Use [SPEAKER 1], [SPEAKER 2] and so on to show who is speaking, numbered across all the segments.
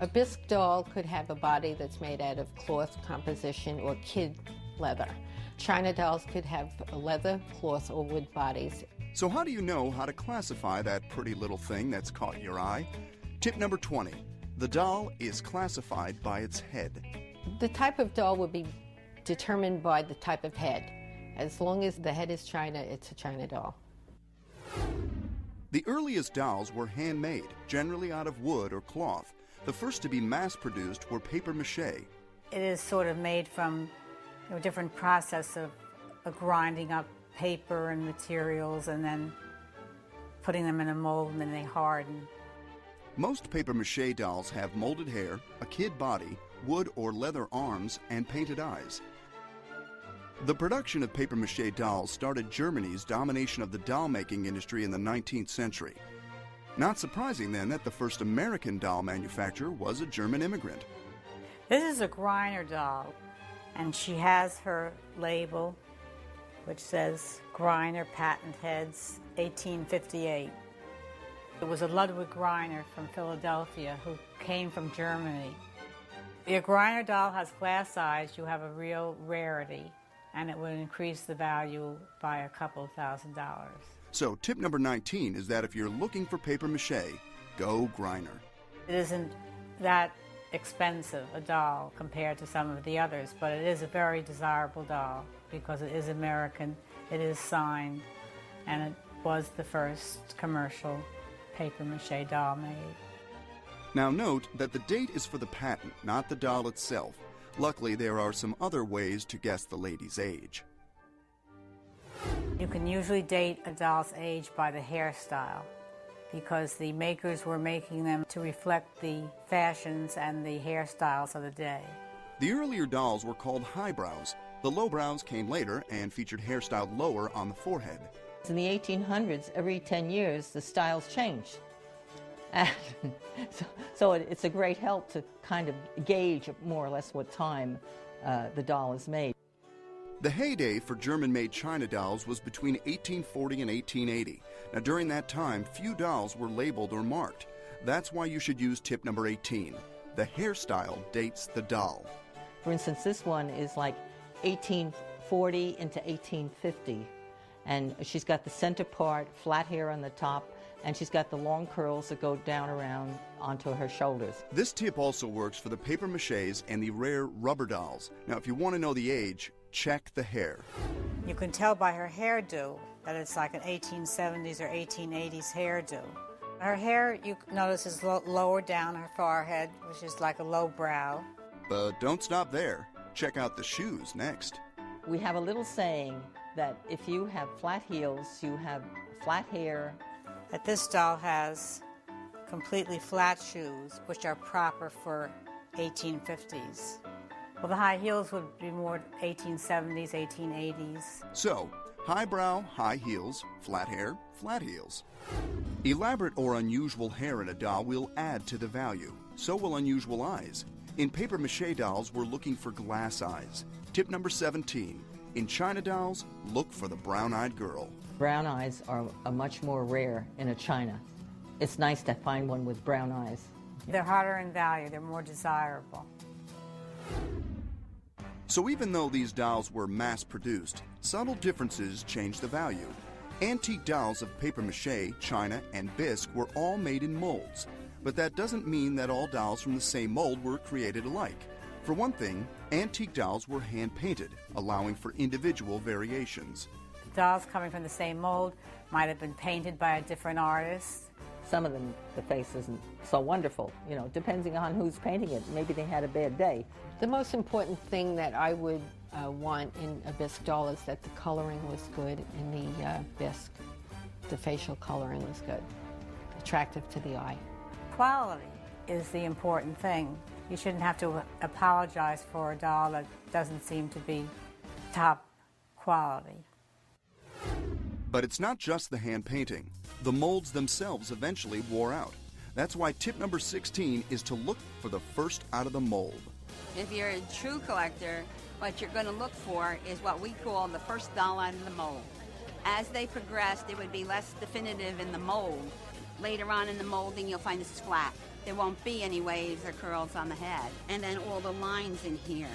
[SPEAKER 1] A bisque doll could have a body that's made out of cloth composition or kid leather. China dolls could have leather, cloth, or wood bodies.
[SPEAKER 2] So how do you know how to classify that pretty little thing that's caught your eye? Tip number 20. The doll is classified by its head.
[SPEAKER 1] The type of doll would be determined by the type of head. As long as the head is China, it's a China doll.
[SPEAKER 2] The earliest dolls were handmade, generally out of wood or cloth. The first to be mass-produced were papier-mâché.
[SPEAKER 3] It is sort of made from a different process of grinding up paper and materials and then putting them in a mold and then they harden.
[SPEAKER 2] Most papier-mâché dolls have molded hair, a kid body, wood or leather arms, and painted eyes. The production of papier-mâché dolls started Germany's domination of the doll-making industry in the 19th century. Not surprising then that the first American doll manufacturer was a German immigrant.
[SPEAKER 3] This is a Griner doll, and she has her label, which says Griner Patent Heads, 1858. It was a Ludwig Griner from Philadelphia who came from Germany. If your Griner doll has glass eyes, you have a real rarity, and it would increase the value by a couple of $1,000s.
[SPEAKER 2] So tip number 19 is that if you're looking for papier-mâché, go Griner.
[SPEAKER 3] It isn't that expensive, a doll, compared to some of the others, but it is a very desirable doll because it is American, it is signed, and it was the first commercial papier-mâché doll made.
[SPEAKER 2] Now note that the date is for the patent, not the doll itself. Luckily, there are some other ways to guess the lady's age.
[SPEAKER 3] You can usually date a doll's age by the hairstyle because the makers were making them to reflect the fashions and the hairstyles of the day.
[SPEAKER 2] The earlier dolls were called highbrows. The lowbrows came later and featured hair styled lower on the forehead.
[SPEAKER 4] In the 1800s, every 10 years, the styles changed. And so it's a great help to kind of gauge more or less what time the doll is made.
[SPEAKER 2] The heyday for German-made China dolls was between 1840 and 1880. Now, during that time, few dolls were labeled or marked. That's why you should use tip number 18. The hairstyle dates the doll.
[SPEAKER 4] For instance, this one is like 1840 into 1850. And she's got the center part, flat hair on the top, and she's got the long curls that go down around onto her shoulders.
[SPEAKER 2] This tip also works for the papier-mâchés and the rare rubber dolls. Now, if you want to know the age, check the hair.
[SPEAKER 3] You can tell by her hairdo that it's like an 1870s or 1880s hairdo. Her hair, you notice, is lower down her forehead, which is like a low brow.
[SPEAKER 2] But don't stop there. Check out the shoes next.
[SPEAKER 4] We have a little saying that if you have flat heels, you have flat hair.
[SPEAKER 3] That this doll has completely flat shoes, which are proper for 1850s. Well, the high heels would be more 1870s, 1880s.
[SPEAKER 2] So, highbrow, high heels, flat hair, flat heels. Elaborate or unusual hair in a doll will add to the value. So will unusual eyes. In papier-mâché dolls, we're looking for glass eyes. Tip number 17. In China dolls, look for the brown-eyed girl.
[SPEAKER 4] Brown eyes are much more rare in a China. It's nice to find one with brown eyes.
[SPEAKER 3] They're harder in value, they're more desirable.
[SPEAKER 2] So even though these dolls were mass-produced, subtle differences changed the value. Antique dolls of papier-mâché, China, and bisque were all made in molds. But that doesn't mean that all dolls from the same mold were created alike. For one thing, antique dolls were hand-painted, allowing for individual variations.
[SPEAKER 3] Dolls coming from the same mold might have been painted by a different artist.
[SPEAKER 4] Some of them, the face isn't so wonderful, you know, depending on who's painting it. Maybe they had a bad day.
[SPEAKER 1] The most important thing that I would want in a bisque doll is that the coloring was good in the bisque. The facial coloring was good, attractive to the eye.
[SPEAKER 3] Quality is the important thing. You shouldn't have to apologize for a doll that doesn't seem to be top quality.
[SPEAKER 2] But it's not just the hand painting. The molds themselves eventually wore out. That's why tip number 16 is to look for the first out of the mold.
[SPEAKER 5] If you're a true collector, what you're going to look for is what we call the first doll out of the mold. As they progressed, it would be less definitive in the mold. Later on in the molding, you'll find this is flat. There won't be any waves or curls on the head. And then all the lines in here,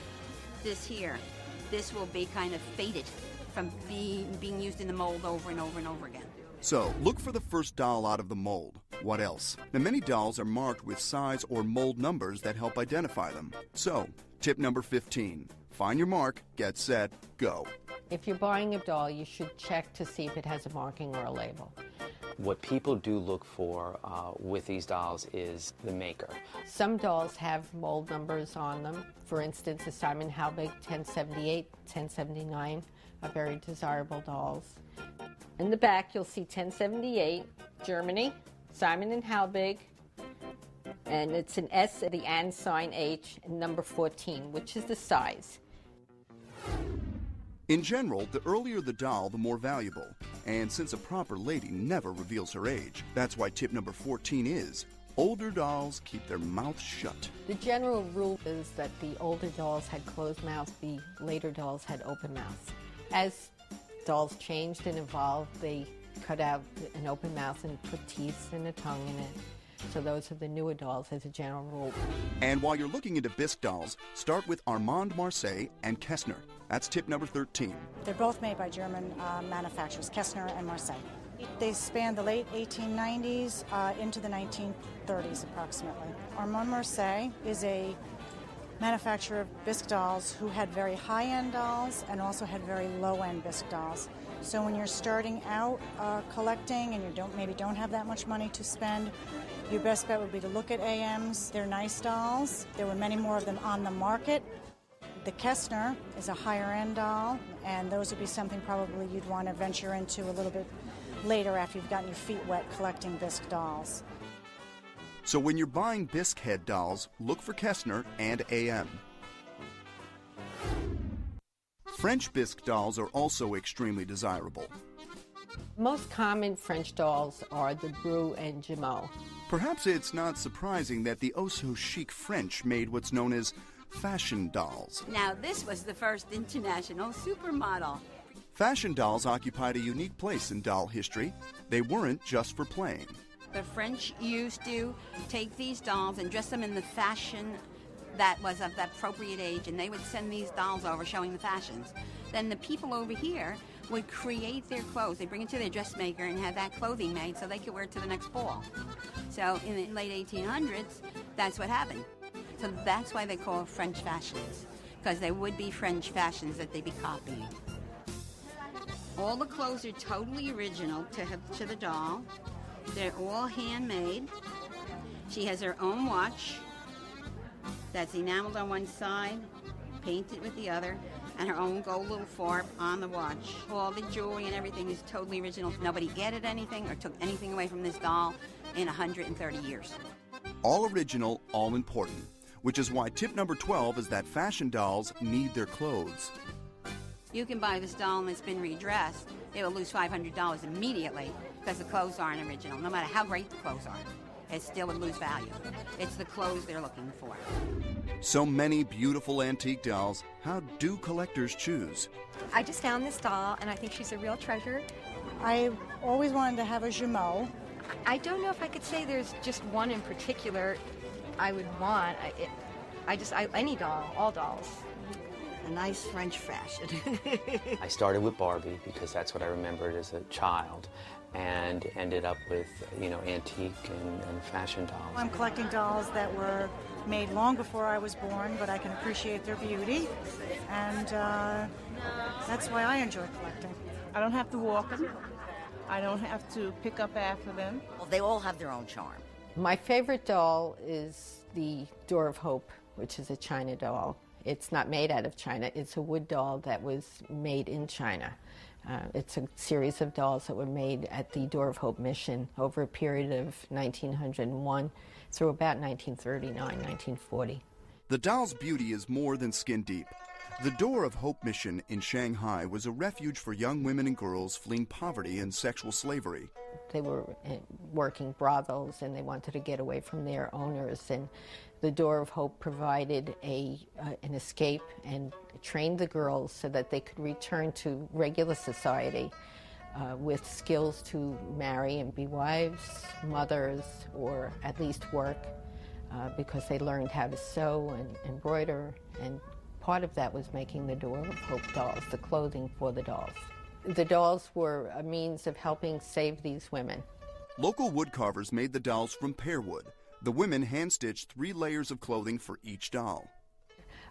[SPEAKER 5] this will be kind of faded from being used in the mold over and over and over again.
[SPEAKER 2] So, look for the first doll out of the mold. What else? Now, many dolls are marked with size or mold numbers that help identify them. So, tip number 15. Find your mark, get set, go.
[SPEAKER 1] If you're buying a doll, you should check to see if it has a marking or a label.
[SPEAKER 6] What people do look for with these dolls is the maker.
[SPEAKER 1] Some dolls have mold numbers on them. For instance, the Simon Halbig 1078, 1079 are very desirable dolls. In the back, you'll see 1078, Germany, Simon and Halbig, and it's an S at the and sign H, and number 14, which is the size.
[SPEAKER 2] In general, the earlier the doll, the more valuable. And since a proper lady never reveals her age, that's why tip number 14 is, older dolls keep their mouths shut.
[SPEAKER 1] The general rule is that the older dolls had closed mouths, the later dolls had open mouths. As dolls changed and evolved, they cut out an open mouth and put teeth and a tongue in it. So those are the newer dolls as a general rule.
[SPEAKER 2] And while you're looking into bisque dolls, start with Armand, Marseille, and Kestner. That's tip number 13.
[SPEAKER 7] They're both made by German manufacturers, Kestner and Marseille. They span the late 1890s into the 1930s approximately. Armand Marseille is a manufacturer of bisque dolls who had very high-end dolls and also had very low-end bisque dolls. So when you're starting out collecting and you maybe don't have that much money to spend, your best bet would be to look at AMs. They're nice dolls. There were many more of them on the market. The Kestner is a higher-end doll, and those would be something probably you'd want to venture into a little bit later after you've gotten your feet wet collecting bisque dolls.
[SPEAKER 2] So when you're buying bisque head dolls, look for Kestner and AM. French bisque dolls are also extremely desirable.
[SPEAKER 1] Most common French dolls are the Bru and Gemot.
[SPEAKER 2] Perhaps it's not surprising that the oh-so-chic French made what's known as fashion dolls.
[SPEAKER 5] Now, this was the first international supermodel.
[SPEAKER 2] Fashion dolls occupied a unique place in doll history. They weren't just for playing.
[SPEAKER 5] The French used to take these dolls and dress them in the fashion that was of the appropriate age, and they would send these dolls over showing the fashions. Then the people over here would create their clothes. They'd bring it to their dressmaker and have that clothing made so they could wear it to the next ball. So in the late 1800s, that's what happened. So that's why they call it French fashions, because they would be French fashions that they'd be copying. All the clothes are totally original to the doll. They're all handmade. She has her own watch that's enameled on one side, painted with the other, and her own gold little forb on the watch. All the jewelry and everything is totally original. Nobody added anything or took anything away from this doll in 130 years.
[SPEAKER 2] All original, all important, which is why tip number 12 is that fashion dolls need their clothes.
[SPEAKER 5] You can buy this doll and it's been redressed. It will lose $500 immediately because the clothes aren't original. No matter how great the clothes are, it still would lose value. It's the clothes they're looking for.
[SPEAKER 2] So many beautiful antique dolls. How do collectors choose?
[SPEAKER 8] I just found this doll, and I think she's a real treasure.
[SPEAKER 7] I always wanted to have a Gemot.
[SPEAKER 8] I don't know if I could say there's just one in particular I would want. Any doll, all dolls.
[SPEAKER 9] A nice French fashion.
[SPEAKER 6] I started with Barbie because that's what I remembered as a child, and ended up with, antique and fashion dolls.
[SPEAKER 7] I'm collecting dolls that were made long before I was born, but I can appreciate their beauty, and that's why I enjoy collecting.
[SPEAKER 10] I don't have to walk them. I don't have to pick up after them.
[SPEAKER 9] Well, they all have their own charm.
[SPEAKER 1] My favorite doll is the Door of Hope, which is a China doll. It's not made out of China. It's a wood doll that was made in China. It's a series of dolls that were made at the Door of Hope mission over a period of 1901 through about 1939, 1940.
[SPEAKER 2] The doll's beauty is more than skin deep. The Door of Hope mission in Shanghai was a refuge for young women and girls fleeing poverty and sexual slavery.
[SPEAKER 1] They were working brothels and they wanted to get away from their owners, and the Door of Hope provided an escape and trained the girls so that they could return to regular society with skills to marry and be wives, mothers, or at least work. because they learned how to sew and embroider, and part of that was making the Door of Hope dolls, the clothing for the dolls. The dolls were a means of helping save these women.
[SPEAKER 2] Local woodcarvers made the dolls from pear wood. The women hand-stitched 3 layers of clothing for each doll.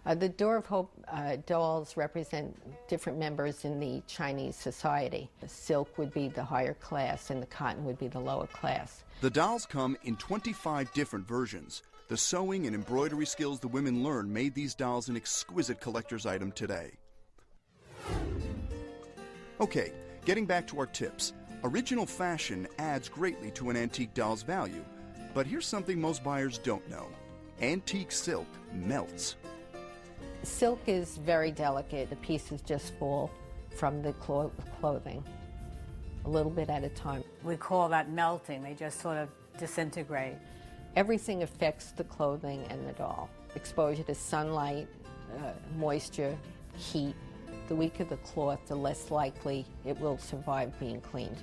[SPEAKER 1] The Door of Hope dolls represent different members in the Chinese society. The silk would be the higher class and the cotton would be the lower class.
[SPEAKER 2] The dolls come in 25 different versions. The sewing and embroidery skills the women learned made these dolls an exquisite collector's item today. Okay, getting back to our tips. Original fashion adds greatly to an antique doll's value. But here's something most buyers don't know. Antique silk melts.
[SPEAKER 1] Silk is very delicate. The pieces just fall from the clothing, a little bit at a time.
[SPEAKER 3] We call that melting. They just sort of disintegrate.
[SPEAKER 1] Everything affects the clothing and the doll. Exposure to sunlight, moisture, heat. The weaker the cloth, the less likely it will survive being cleaned.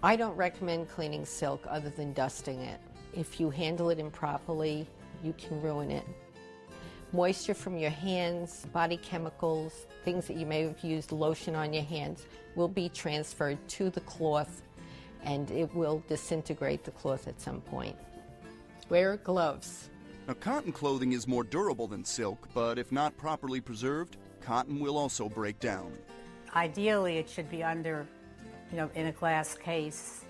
[SPEAKER 1] I don't recommend cleaning silk other than dusting it. If you handle it improperly, you can ruin it. Moisture from your hands, body chemicals, things that you may have used lotion on your hands, will be transferred to the cloth and it will disintegrate the cloth at some point. Wear gloves.
[SPEAKER 2] Now, cotton clothing is more durable than silk, but if not properly preserved, cotton will also break down.
[SPEAKER 3] Ideally, it should be under, in a glass case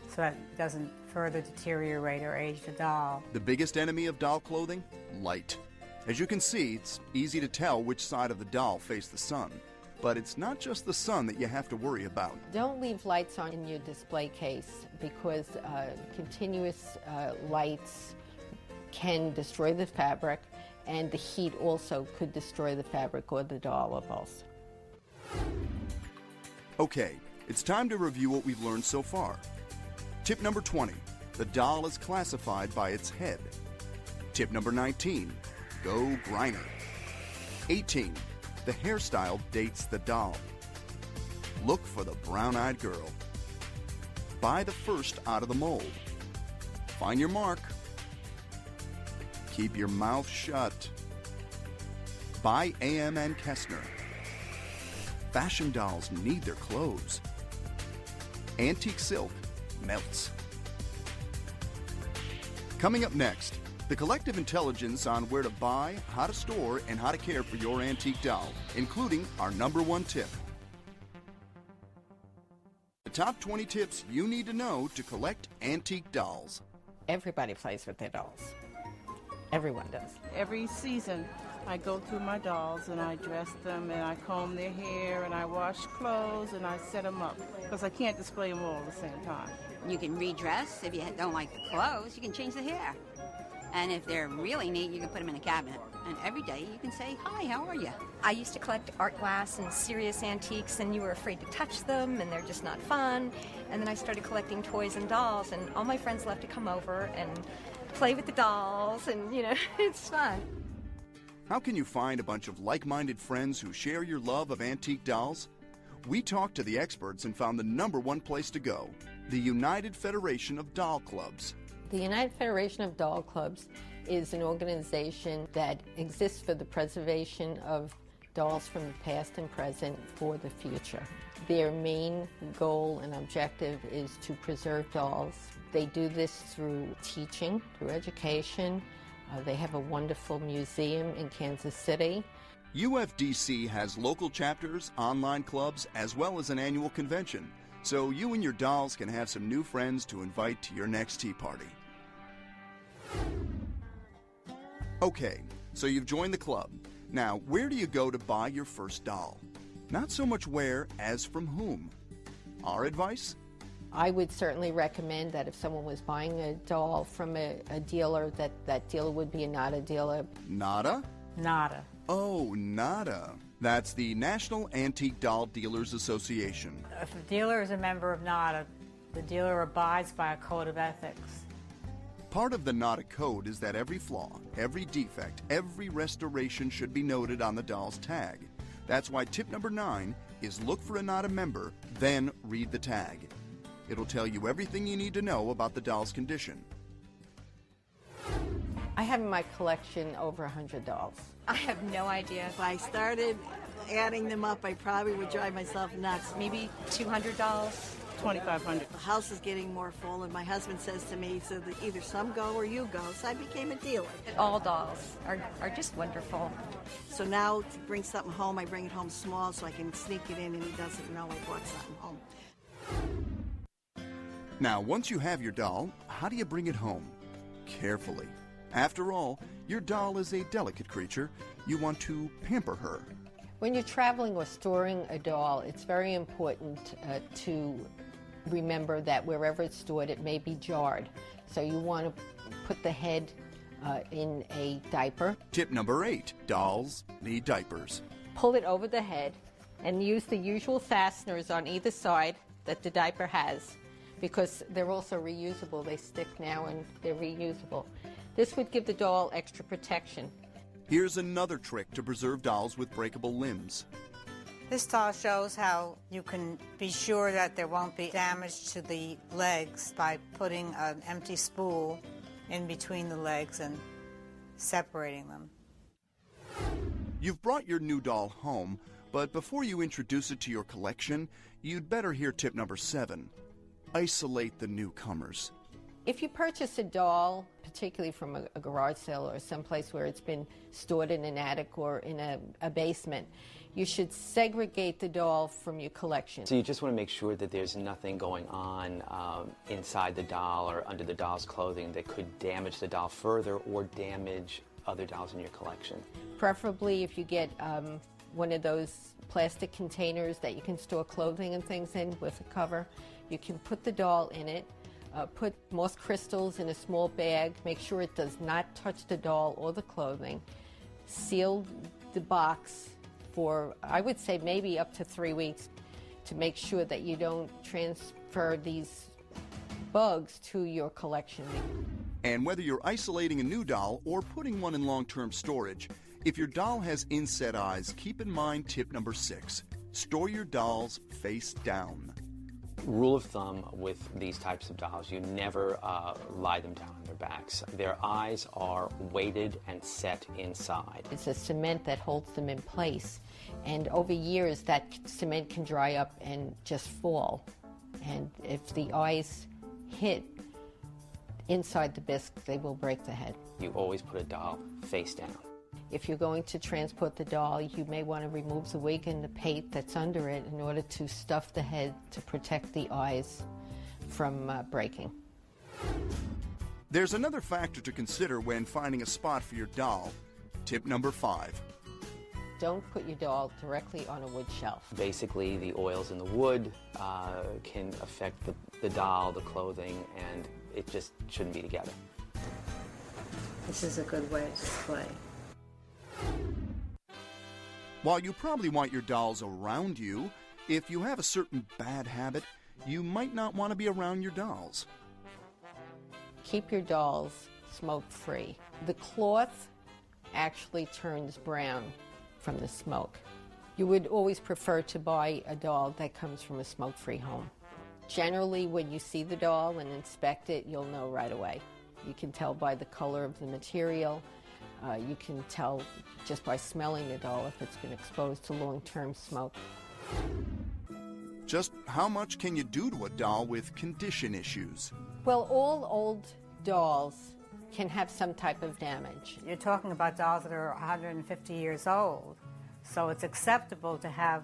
[SPEAKER 3] so that it doesn't further deteriorate or age the doll.
[SPEAKER 2] The biggest enemy of doll clothing? Light. As you can see, it's easy to tell which side of the doll faced the sun. But it's not just the sun that you have to worry about.
[SPEAKER 1] Don't leave lights on in your display case because continuous lights can destroy the fabric, and the heat also could destroy the fabric or the doll or both.
[SPEAKER 2] Okay, it's time to review what we've learned so far. Tip number 20, the doll is classified by its head. Tip number 19, go Griner. 18, the hairstyle dates the doll. Look for the brown-eyed girl. Buy the first out of the mold. Find your mark. Keep your mouth shut. Buy AM and Kestner. Fashion dolls need their clothes. Antique silk melts. Coming up next, the collective intelligence on where to buy, how to store, and how to care for your antique doll, including our number 1 tip. The top 20 tips you need to know to collect antique dolls.
[SPEAKER 1] Everybody plays with their dolls. Everyone does.
[SPEAKER 10] Every season, I go through my dolls and I dress them and I comb their hair and I wash clothes and I set them up because I can't display them all at the same time.
[SPEAKER 5] You can redress. If you don't like the clothes, you can change the hair. And if they're really neat, you can put them in a cabinet. And every day you can say, hi, how are you?
[SPEAKER 8] I used to collect art glass and serious antiques, and you were afraid to touch them, and they're just not fun. And then I started collecting toys and dolls, and all my friends love to come over and play with the dolls, and, it's fun.
[SPEAKER 2] How can you find a bunch of like-minded friends who share your love of antique dolls? We talked to the experts and found the number 1 place to go, the United Federation of Doll Clubs.
[SPEAKER 1] The United Federation of Doll Clubs is an organization that exists for the preservation of dolls from the past and present for the future. Their main goal and objective is to preserve dolls. They do this through teaching, through education. They have a wonderful museum in Kansas City.
[SPEAKER 2] UFDC has local chapters, online clubs, as well as an annual convention, so you and your dolls can have some new friends to invite to your next tea party. Okay, so you've joined the club. Now, where do you go to buy your first doll? Not so much where as from whom. Our advice?
[SPEAKER 1] I would certainly recommend that if someone was buying a doll from a dealer, that dealer would be a NADA dealer.
[SPEAKER 2] NADA?
[SPEAKER 3] NADA.
[SPEAKER 2] Oh, NADA. That's the National Antique Doll Dealers Association.
[SPEAKER 3] If a dealer is a member of NADA, the dealer abides by a code of ethics.
[SPEAKER 2] Part of the NADA code is that every flaw, every defect, every restoration should be noted on the doll's tag. That's why tip number 9 is look for a NADA member, then read the tag. It'll tell you everything you need to know about the doll's condition.
[SPEAKER 1] I have in my collection over 100 dolls.
[SPEAKER 8] I have no idea.
[SPEAKER 9] If I started adding them up, I probably would drive myself nuts.
[SPEAKER 8] Maybe 200 dolls.
[SPEAKER 10] 2,500.
[SPEAKER 9] The house is getting more full, and my husband says to me, so that either some go or you go. So I became a dealer.
[SPEAKER 8] All dolls are just wonderful.
[SPEAKER 9] So now to bring something home, I bring it home small so I can sneak it in and he doesn't know I brought something home.
[SPEAKER 2] Now, once you have your doll, how do you bring it home? Carefully. After all, your doll is a delicate creature. You want to pamper her.
[SPEAKER 1] When you're traveling or storing a doll, it's very important to remember that wherever it's stored, it may be jarred. So you want to put the head in a diaper.
[SPEAKER 2] Tip number 8, dolls need diapers.
[SPEAKER 1] Pull it over the head and use the usual fasteners on either side that the diaper has, because they're also reusable. They stick now and they're reusable. This would give the doll extra protection.
[SPEAKER 2] Here's another trick to preserve dolls with breakable limbs.
[SPEAKER 3] This doll shows how you can be sure that there won't be damage to the legs by putting an empty spool in between the legs and separating them.
[SPEAKER 2] You've brought your new doll home, but before you introduce it to your collection, you'd better hear tip number 7. Isolate the newcomers.
[SPEAKER 1] If you purchase a doll, particularly from a garage sale or someplace where it's been stored in an attic or in a basement, you should segregate the doll from your collection.
[SPEAKER 6] So you just want to make sure that there's nothing going on inside the doll or under the doll's clothing that could damage the doll further or damage other dolls in your collection.
[SPEAKER 1] Preferably if you get one of those plastic containers that you can store clothing and things in with a cover, you can put the doll in it. Put moss crystals in a small bag. Make sure it does not touch the doll or the clothing. Seal the box for, I would say, maybe up to 3 weeks to make sure that you don't transfer these bugs to your collection.
[SPEAKER 2] And whether you're isolating a new doll or putting one in long-term storage, if your doll has inset eyes, keep in mind tip number 6. Store your dolls face down.
[SPEAKER 6] Rule of thumb with these types of dolls, you never lie them down on their backs. Their eyes are weighted and set inside.
[SPEAKER 1] It's a cement that holds them in place, and over years that cement can dry up and just fall. And if the eyes hit inside the bisque, they will break the head.
[SPEAKER 6] You always put a doll face down.
[SPEAKER 1] If you're going to transport the doll, you may want to remove the wig and the pate that's under it in order to stuff the head to protect the eyes from breaking.
[SPEAKER 2] There's another factor to consider when finding a spot for your doll. Tip number 5.
[SPEAKER 1] Don't put your doll directly on a wood shelf.
[SPEAKER 6] Basically, the oils in the wood can affect the doll, the clothing, and it just shouldn't be together.
[SPEAKER 3] This is a good way to display.
[SPEAKER 2] While you probably want your dolls around you, if you have a certain bad habit, you might not want to be around your dolls.
[SPEAKER 1] Keep your dolls smoke-free. The cloth actually turns brown from the smoke. You would always prefer to buy a doll that comes from a smoke-free home. Generally, when you see the doll and inspect it, you'll know right away. You can tell by the color of the material. You can tell just by smelling the doll if it's been exposed to long-term smoke.
[SPEAKER 2] Just how much can you do to a doll with condition issues?
[SPEAKER 1] Well, all old dolls can have some type of damage.
[SPEAKER 3] You're talking about dolls that are 150 years old, so it's acceptable to have,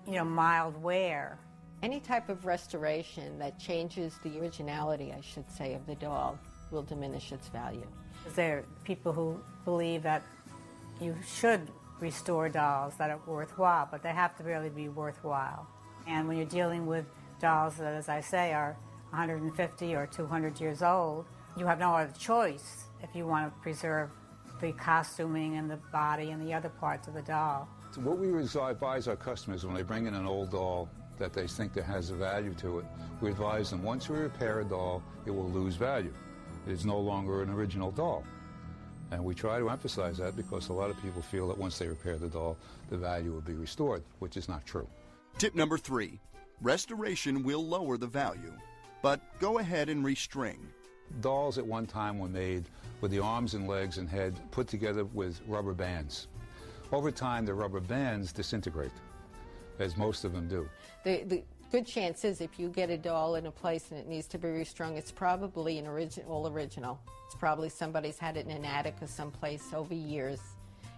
[SPEAKER 3] mild wear.
[SPEAKER 1] Any type of restoration that changes the originality, I should say, of the doll will diminish its value.
[SPEAKER 3] There are people who believe that you should restore dolls that are worthwhile, but they have to really be worthwhile. And when you're dealing with dolls that, as I say, are 150 or 200 years old, you have no other choice if you want to preserve the costuming and the body and the other parts of the doll.
[SPEAKER 11] So what we advise our customers when they bring in an old doll that they think that has a value to it, we advise them once we repair a doll, it will lose value. It is no longer an original doll. And we try to emphasize that because a lot of people feel that once they repair the doll, the value will be restored, which is not true.
[SPEAKER 2] Tip number 3. Restoration will lower the value, but go ahead and restring.
[SPEAKER 11] Dolls at one time were made with the arms and legs and head put together with rubber bands. Over time, the rubber bands disintegrate, as most of them do.
[SPEAKER 1] The good chance is if you get a doll in a place and it needs to be restrung, it's probably an all original. It's probably somebody's had it in an attic or someplace over years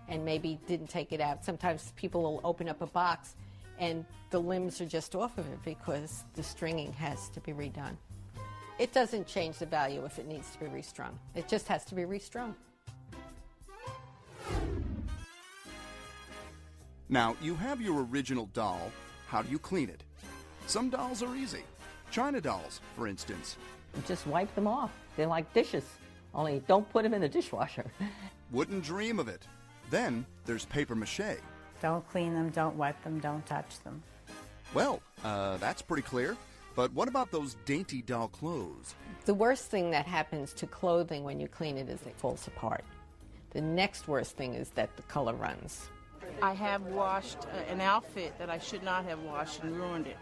[SPEAKER 1] and maybe didn't take it out. Sometimes people will open up a box and the limbs are just off of it because the stringing has to be redone. It doesn't change the value if it needs to be restrung. It just has to be restrung.
[SPEAKER 2] Now, you have your original doll. How do you clean it? Some dolls are easy. China dolls, for instance.
[SPEAKER 4] Just wipe them off. They're like dishes, only don't put them in the dishwasher.
[SPEAKER 2] Wouldn't dream of it. Then there's paper mache.
[SPEAKER 3] Don't clean them, don't wipe them, don't touch them.
[SPEAKER 2] Well, that's pretty clear. But what about those dainty doll clothes?
[SPEAKER 1] The worst thing that happens to clothing when you clean it is it falls apart. The next worst thing is that the color runs.
[SPEAKER 10] I have washed an outfit that I should not have washed and ruined it.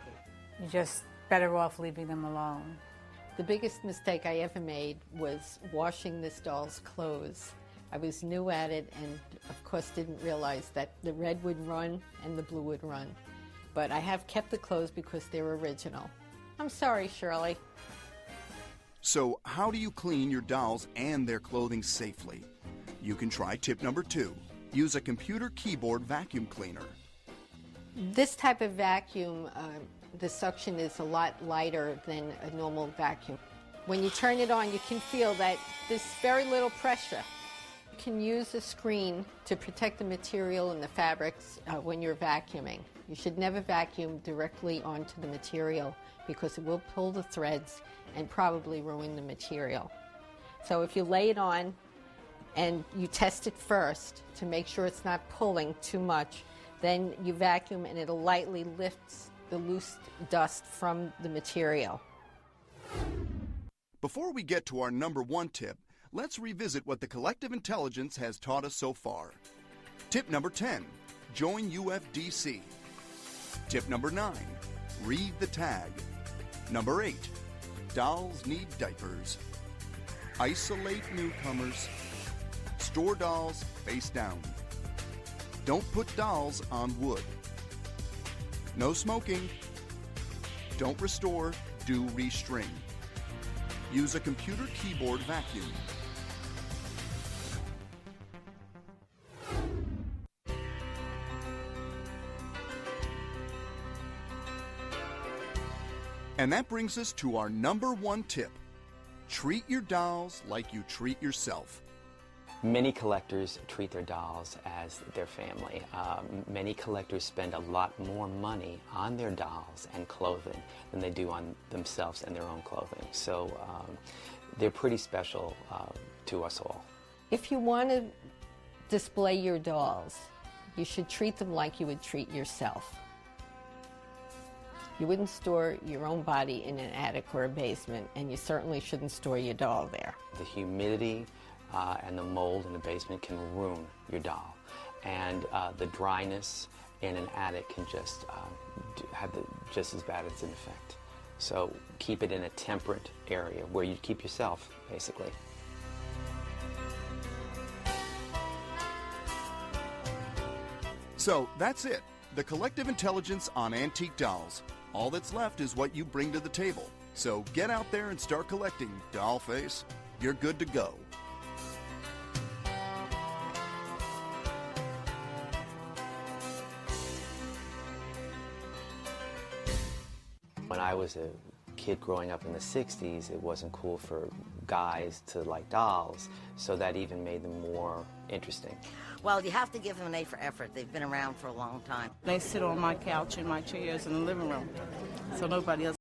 [SPEAKER 3] You're just better off leaving them alone.
[SPEAKER 1] The biggest mistake I ever made was washing this doll's clothes. I was new at it and, of course, didn't realize that the red would run and the blue would run. But I have kept the clothes because they're original. I'm sorry, Shirley.
[SPEAKER 2] So how do you clean your dolls and their clothing safely? You can try tip number 2. Use a computer keyboard vacuum cleaner.
[SPEAKER 1] This type of vacuum, the suction is a lot lighter than a normal vacuum. When you turn it on, you can feel that there's very little pressure. You can use a screen to protect the material and the fabrics when you're vacuuming. You should never vacuum directly onto the material because it will pull the threads and probably ruin the material. So if you lay it on and you test it first to make sure it's not pulling too much, then you vacuum and it'll lightly lift the loose dust from the material.
[SPEAKER 2] Before we get to our number 1 tip, let's revisit what the collective intelligence has taught us so far. Tip number 10, join UFDC. Tip number 9, read the tag. Number 8, dolls need diapers. Isolate newcomers. Store dolls face down. Don't put dolls on wood. No smoking. Don't restore, do restring. Use a computer keyboard vacuum. And that brings us to our number 1 tip. Treat your dolls like you treat yourself.
[SPEAKER 6] Many collectors treat their dolls as their family. Many collectors spend a lot more money on their dolls and clothing than they do on themselves and their own clothing. So they're pretty special to us all.
[SPEAKER 1] If you want to display your dolls, you should treat them like you would treat yourself. You wouldn't store your own body in an attic or a basement, and you certainly shouldn't store your doll there.
[SPEAKER 6] The humidity and the mold in the basement can ruin your doll. And the dryness in an attic can just have just as bad as an effect. So keep it in a temperate area where you keep yourself, basically.
[SPEAKER 2] So that's it. The collective intelligence on antique dolls. All that's left is what you bring to the table. So get out there and start collecting, doll face. You're good to go.
[SPEAKER 6] When I was a kid growing up in the 60s, it wasn't cool for guys to like dolls, so that even made them more interesting.
[SPEAKER 12] Well, you have to give them an A for effort. They've been around for a long time.
[SPEAKER 10] They sit on my couch and my chairs in the living room, so nobody else